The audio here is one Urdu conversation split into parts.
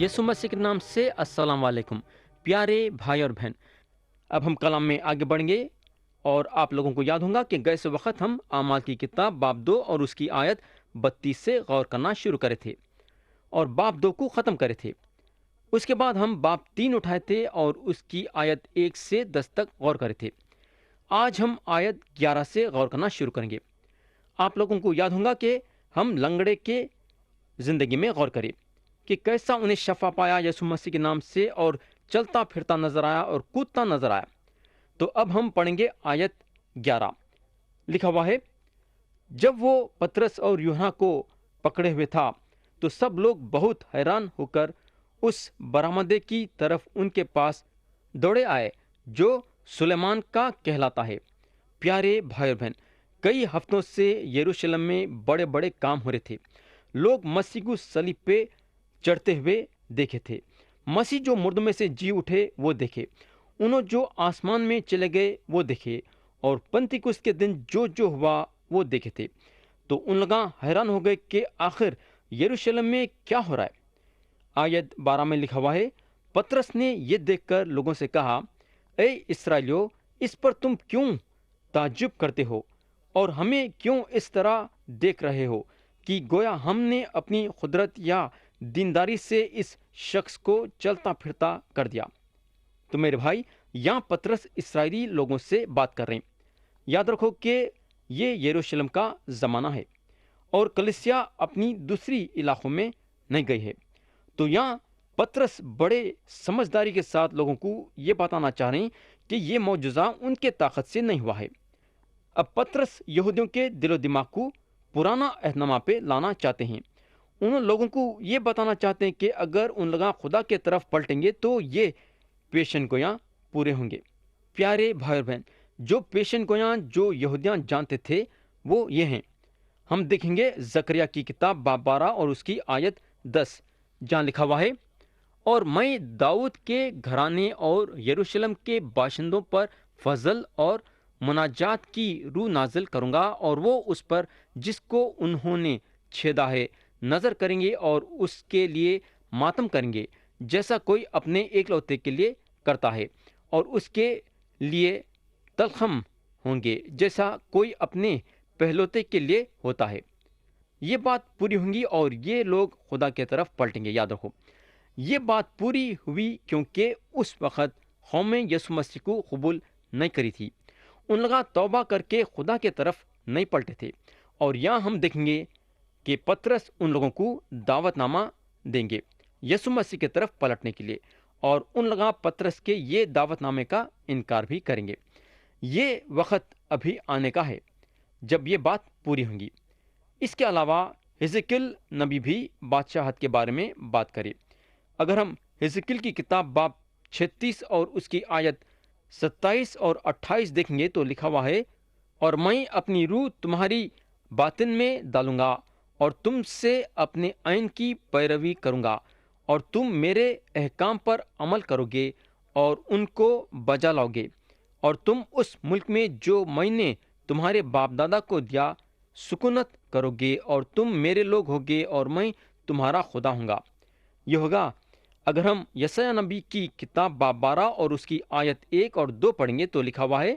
یسوع مسیح کے نام سے السلام علیکم پیارے بھائی اور بہن۔ اب ہم کلام میں آگے بڑھیں گے اور آپ لوگوں کو یاد ہوگا کہ گئے وقت ہم اعمال کی کتاب باب 2 اور اس کی آیت 32 سے غور کرنا شروع کرے تھے اور باب 2 کو ختم کرے تھے۔ اس کے بعد ہم باب 3 اٹھائے تھے اور اس کی آیت 1 سے 10 تک غور کرے تھے۔ آج ہم آیت 11 سے غور کرنا شروع کریں گے۔ آپ لوگوں کو یاد ہوگا کہ ہم لنگڑے کے زندگی میں غور کریں کہ کیسا انہیں شفا پایا یسوع مسیح کے نام سے اور چلتا پھرتا نظر آیا اور کودتا نظر آیا۔ تو اب ہم پڑھیں گے آیت 11۔ لکھا ہوا ہے، جب وہ پترس اور یوحنا کو پکڑے ہوئے تھا تو سب لوگ بہت حیران ہو کر اس برآمدے کی طرف ان کے پاس دوڑے آئے جو سلیمان کا کہلاتا ہے۔ پیارے بھائی اور بہن، کئی ہفتوں سے یروشلم میں بڑے بڑے کام ہو رہے تھے۔ لوگ مسیح کو صلیب پہ چڑھتے ہوئے دیکھے تھے، مسیح جو مردوں میں سے جی اٹھے وہ دیکھے، انہوں جو آسمان میں چلے گئے وہ دیکھے، اور پنتیکست کے دن جو ہوا وہ دیکھے تھے۔ تو ان لوگ حیران ہو گئے کہ آخر یروشلم میں کیا ہو رہا ہے۔ آیت 12 میں لکھا ہوا ہے، پترس نے یہ دیکھ کر لوگوں سے کہا، اے اسرائیلیو، اس پر تم کیوں تعجب کرتے ہو اور ہمیں کیوں اس طرح دیکھ رہے ہو کہ گویا ہم نے اپنی قدرت یا دینداری سے اس شخص کو چلتا پھرتا کر دیا۔ تو میرے بھائی، یہاں پترس اسرائیلی لوگوں سے بات کر رہے ہیں۔ یاد رکھو کہ یہ یروشلم کا زمانہ ہے اور کلیسیا اپنی دوسری علاقوں میں نہیں گئی ہے۔ تو یہاں پترس بڑے سمجھداری کے ساتھ لوگوں کو یہ بتانا چاہ رہے ہیں کہ یہ معجزہ ان کے طاقت سے نہیں ہوا ہے۔ اب پترس یہودیوں کے دل و دماغ کو پرانا عہد نامہ پہ لانا چاہتے ہیں۔ انہوں لوگوں کو یہ بتانا چاہتے ہیں کہ اگر ان لوگ خدا کے طرف پلٹیں گے تو یہ پیشن گویاں پورے ہوں گے۔ پیارے بھائی اور بہن، جو پیشن گویاں جو یہودیاں جانتے تھے وہ یہ ہیں۔ ہم دیکھیں گے زکریا کی کتاب باب 12 اور اس کی آیت 10، جہاں لکھا ہوا ہے، اور میں داؤد کے گھرانے اور یروشلم کے باشندوں پر فضل اور مناجات کی روح نازل کروں گا، اور وہ اس پر جس کو انہوں نے چھیدا ہے نظر کریں گے اور اس کے لیے ماتم کریں گے، جیسا کوئی اپنے ایک لوتے کے لیے کرتا ہے، اور اس کے لیے تلخم ہوں گے جیسا کوئی اپنے پہلوتے کے لیے ہوتا ہے۔ یہ بات پوری ہوں گی اور یہ لوگ خدا کی طرف پلٹیں گے۔ یاد رکھو، یہ بات پوری ہوئی کیونکہ اس وقت قوم یسوع مسیح کو قبول نہیں کری تھی۔ ان لوگ توبہ کر کے خدا کی طرف نہیں پلٹے تھے۔ اور یہاں ہم دیکھیں گے کہ پترس ان لوگوں کو دعوت نامہ دیں گے یسوع مسیح کی طرف پلٹنے کے لیے، اور ان لوگ پترس کے یہ دعوت نامے کا انکار بھی کریں گے۔ یہ وقت ابھی آنے کا ہے جب یہ بات پوری ہوں گی۔ اس کے علاوہ حزقیل نبی بھی بادشاہت کے بارے میں بات کرے۔ اگر ہم حزقیل کی کتاب باب 36 اور اس کی آیت 27 اور 28 دیکھیں گے تو لکھا ہوا ہے، اور میں اپنی روح تمہاری باطن میں ڈالوں گا اور تم سے اپنے عین کی پیروی کروں گا، اور تم میرے احکام پر عمل کرو گے اور ان کو بجا لاؤ گے، اور تم اس ملک میں جو میں نے تمہارے باپ دادا کو دیا سکونت کرو گے، اور تم میرے لوگ ہوگے اور میں تمہارا خدا ہوں گا۔ یہ ہوگا اگر ہم یسایہ نبی کی کتاب باب 12 اور اس کی آیت 1 اور 2 پڑھیں گے تو لکھا ہوا ہے،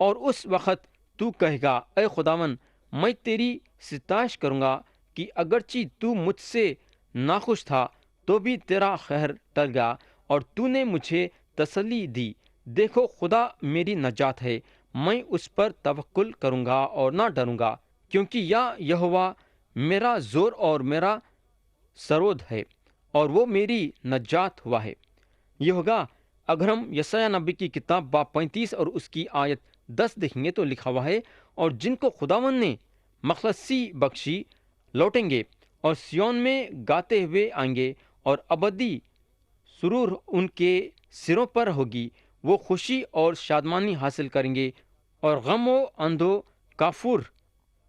اور اس وقت تو کہے گا، اے خداون، میں تیری ستائش کروں گا کہ اگرچہ تو مجھ سے ناخوش تھا تو بھی تیرا قہر ٹل گیا اور تو نے مجھے تسلی دی۔ دیکھو، خدا میری نجات ہے، میں اس پر توکل کروں گا اور نہ ڈروں گا، کیونکہ یہوہ میرا زور اور میرا سرود ہے، اور وہ میری نجات ہوا ہے۔ یہ ہوگا اگر ہم یسایہ نبی کی کتاب باب 35 اور اس کی آیت 10 دیکھیں گے تو لکھا ہوا ہے، اور جن کو خداون نے مخلصی بخشی لوٹیں گے اور سیون میں گاتے ہوئے آئیں گے، اور ابدی سرور ان کے سروں پر ہوگی، وہ خوشی اور شادمانی حاصل کریں گے اور غم و اندو کافور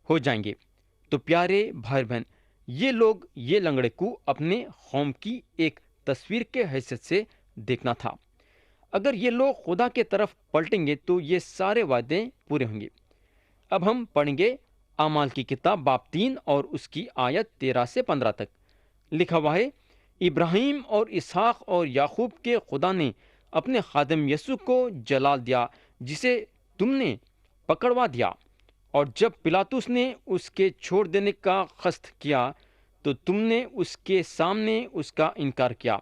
ہو جائیں گے۔ تو پیارے بھائی بہن، یہ لوگ یہ لنگڑے کو اپنے قوم کی ایک تصویر کے حیثیت سے دیکھنا تھا۔ اگر یہ لوگ خدا کے طرف پلٹیں گے تو یہ سارے وعدے پورے ہوں گے۔ اب ہم پڑھیں گے اعمال کی کتاب باب 3 اور اس کی آیت 13 سے 15 تک۔ لکھا ہوا ہے، ابراہیم اور اسحاق اور یعقوب کے خدا نے اپنے خادم یسوع کو جلال دیا، جسے تم نے پکڑوا دیا، اور جب پلاطس نے اس کے چھوڑ دینے کا قصد کیا تو تم نے اس کے سامنے اس کا انکار کیا۔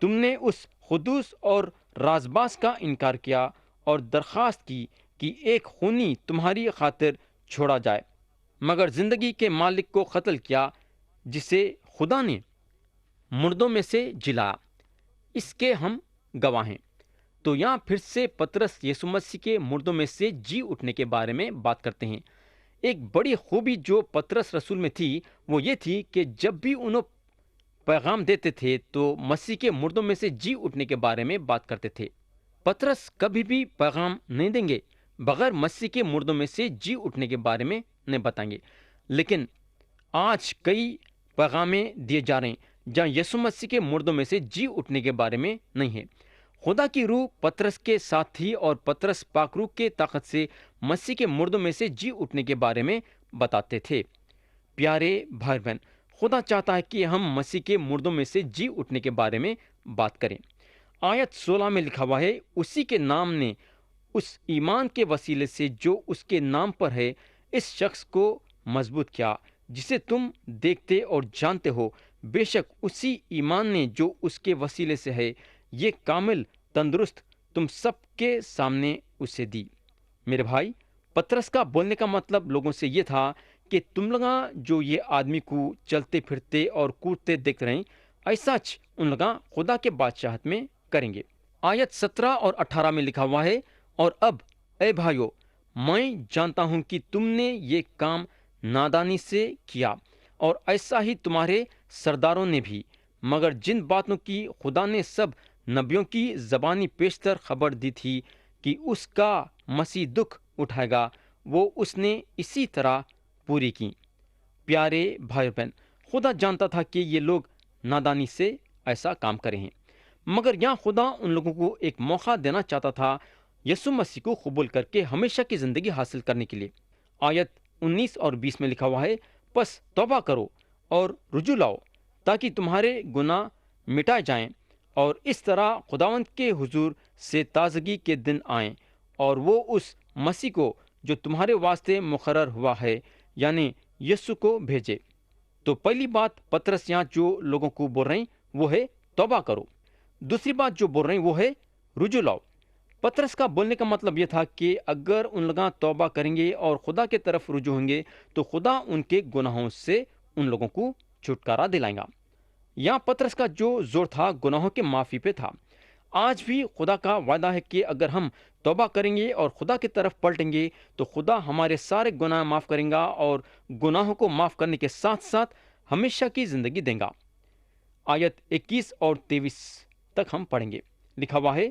تم نے اس قدوس اور رازباز کا انکار کیا اور درخواست کی کہ ایک خونی تمہاری خاطر چھوڑا جائے، مگر زندگی کے مالک کو قتل کیا، جسے خدا نے مردوں میں سے جلایا۔ اس کے ہم گواہ ہیں۔ تو یہاں پھر سے پطرس یسوع مسیح کے مردوں میں سے جی اٹھنے کے بارے میں بات کرتے ہیں۔ ایک بڑی خوبی جو پطرس رسول میں تھی وہ یہ تھی کہ جب بھی انہوں پیغام دیتے تھے تو مسیح کے مردوں میں سے جی اٹھنے کے بارے میں بات کرتے تھے۔ پطرس کبھی بھی پیغام نہیں دیں گے بغیر مسیح کے مردوں میں سے جی اٹھنے کے بارے میں نہیں بتائیں گے۔ لیکن آج کئی پیغامیں دیے جا رہے ہیں جہاں یسوع مسیح کے مردوں میں سے جی اٹھنے کے بارے میں نہیں ہے۔ خدا کی روح پطرس کے ساتھ تھی اور پطرس پاک روح کے طاقت سے مسیح کے مردوں میں سے جی اٹھنے کے بارے میں بتاتے تھے۔ پیارے بھائی بہن، خدا چاہتا ہے کہ ہم مسیح کے مردوں میں سے جی اٹھنے کے بارے میں بات کریں۔ آیت 16 میں لکھا ہوا ہے، اسی کے نام نے اس ایمان کے وسیلے سے جو اس کے نام پر ہے اس شخص کو مضبوط کیا جسے تم دیکھتے اور جانتے ہو۔ بے شک اسی ایمان نے جو اس کے وسیلے سے ہے یہ کامل تندرست تم سب کے سامنے اسے دی۔ میرے بھائی، پطرس کا بولنے کا مطلب لوگوں سے یہ تھا کہ تم لوگاں جو یہ آدمی کو چلتے پھرتے اور کودتے دیکھ رہے ہیں، ایسا ان لوگاں خدا کے بادشاہت میں کریں گے۔ آیت 17 اور 18 میں لکھا ہوا ہے، اور اب اے بھائیو، میں جانتا ہوں کہ تم نے یہ کام نادانی سے کیا، اور ایسا ہی تمہارے سرداروں نے بھی، مگر جن باتوں کی خدا نے سب نبیوں کی زبانی پیشتر خبر دی تھی کہ اس کا مسیح دکھ اٹھائے گا، وہ اس نے اسی طرح پوری کی۔ پیارے بھائی بہن، خدا جانتا تھا کہ یہ لوگ نادانی سے ایسا کام کریں ہیں، مگر یہاں خدا ان لوگوں کو ایک موقع دینا چاہتا تھا یسوع مسیح کو قبول کر کے ہمیشہ کی زندگی حاصل کرنے کے لیے۔ آیت 19 اور 20 میں لکھا ہوا ہے، پس توبہ کرو اور رجوع لاؤ تاکہ تمہارے گناہ مٹائے جائیں، اور اس طرح خداوند کے حضور سے تازگی کے دن آئیں، اور وہ اس مسیح کو جو تمہارے واسطے مقرر ہوا ہے یعنی یسوع کو بھیجے۔ تو پہلی بات پطرس یہاں جو لوگوں کو بول رہے ہیں وہ ہے توبہ کرو۔ دوسری بات جو بول رہے ہیں وہ ہے رجوع لاؤ۔ پطرس کا بولنے کا مطلب یہ تھا کہ اگر ان لوگاں توبہ کریں گے اور خدا کے طرف رجوع ہوں گے تو خدا ان کے گناہوں سے ان لوگوں کو چھٹکارا دلائے گا۔ یہاں پطرس کا جو زور تھا گناہوں کے معافی پہ تھا۔ آج بھی خدا کا وعدہ ہے کہ اگر ہم توبہ کریں گے اور خدا کی طرف پلٹیں گے تو خدا ہمارے سارے گناہ معاف کریں گا، اور گناہوں کو معاف کرنے کے ساتھ ساتھ ہمیشہ کی زندگی دیں گا۔ آیت 21 اور 23 تک ہم پڑھیں گے۔ لکھا ہوا ہے،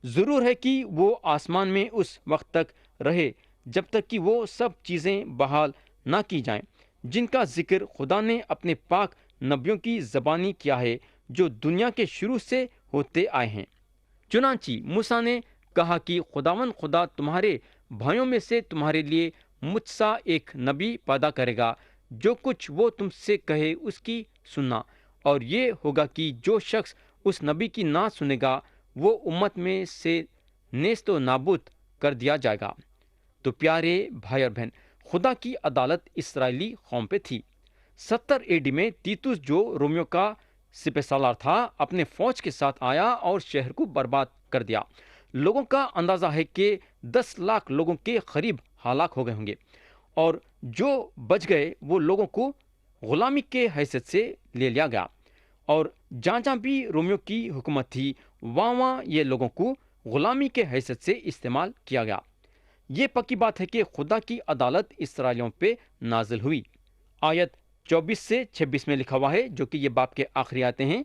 ضرور ہے کہ وہ آسمان میں اس وقت تک رہے جب تک کہ وہ سب چیزیں بحال نہ کی جائیں جن کا ذکر خدا نے اپنے پاک نبیوں کی زبانی کیا ہے جو دنیا کے شروع سے ہوتے آئے ہیں۔ چنانچہ موسیٰ نے کہا کہ خداوند خدا تمہارے بھائیوں میں سے تمہارے لیے مجھ سا ایک نبی پیدا کرے گا، جو کچھ وہ تم سے کہے اس کی سننا، اور یہ ہوگا کہ جو شخص اس نبی کی نہ سنے گا وہ امت میں سے نیست و نابود کر دیا جائے گا۔ تو پیارے بھائی اور بہن، خدا کی عدالت اسرائیلی قوم پہ تھی۔ 70 AD میں تیتوس جو رومیوں کا سپہ سالار تھا اپنے فوج کے ساتھ آیا اور شہر کو برباد کر دیا۔ لوگوں کا اندازہ ہے کہ 10 لاکھ لوگوں کے قریب ہلاک ہو گئے ہوں گے، اور جو بچ گئے وہ لوگوں کو غلامی کے حیثیت سے لے لیا گیا، اور جہاں جہاں بھی رومیوں کی حکومت تھی وہاں یہ لوگوں کو غلامی کے حیثیت سے استعمال کیا گیا۔ یہ پکی بات ہے کہ خدا کی عدالت اسرائیلیوں پہ نازل ہوئی۔ آیت 24 سے 26 میں لکھا ہوا ہے، جو کہ یہ باب کے آخری آتے ہیں،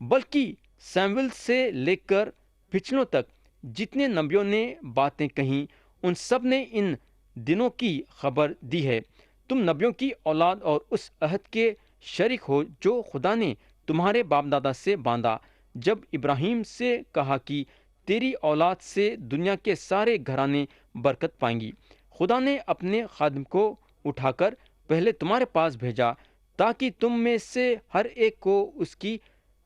بلکہ سیموئیل سے لے کر پچھلوں تک جتنے نبیوں نے باتیں کہیں ان سب نے ان دنوں کی خبر دی ہے۔ تم نبیوں کی اولاد اور اس عہد کے شریک ہو جو خدا نے تمہارے باپ دادا سے باندھا، جب ابراہیم سے کہا کہ تیری اولاد سے دنیا کے سارے گھرانے برکت پائیں گی۔ خدا نے اپنے خادم کو اٹھا کر پہلے تمہارے پاس بھیجا تاکہ تم میں سے ہر ایک کو اس کی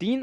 3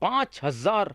5,000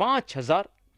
5,000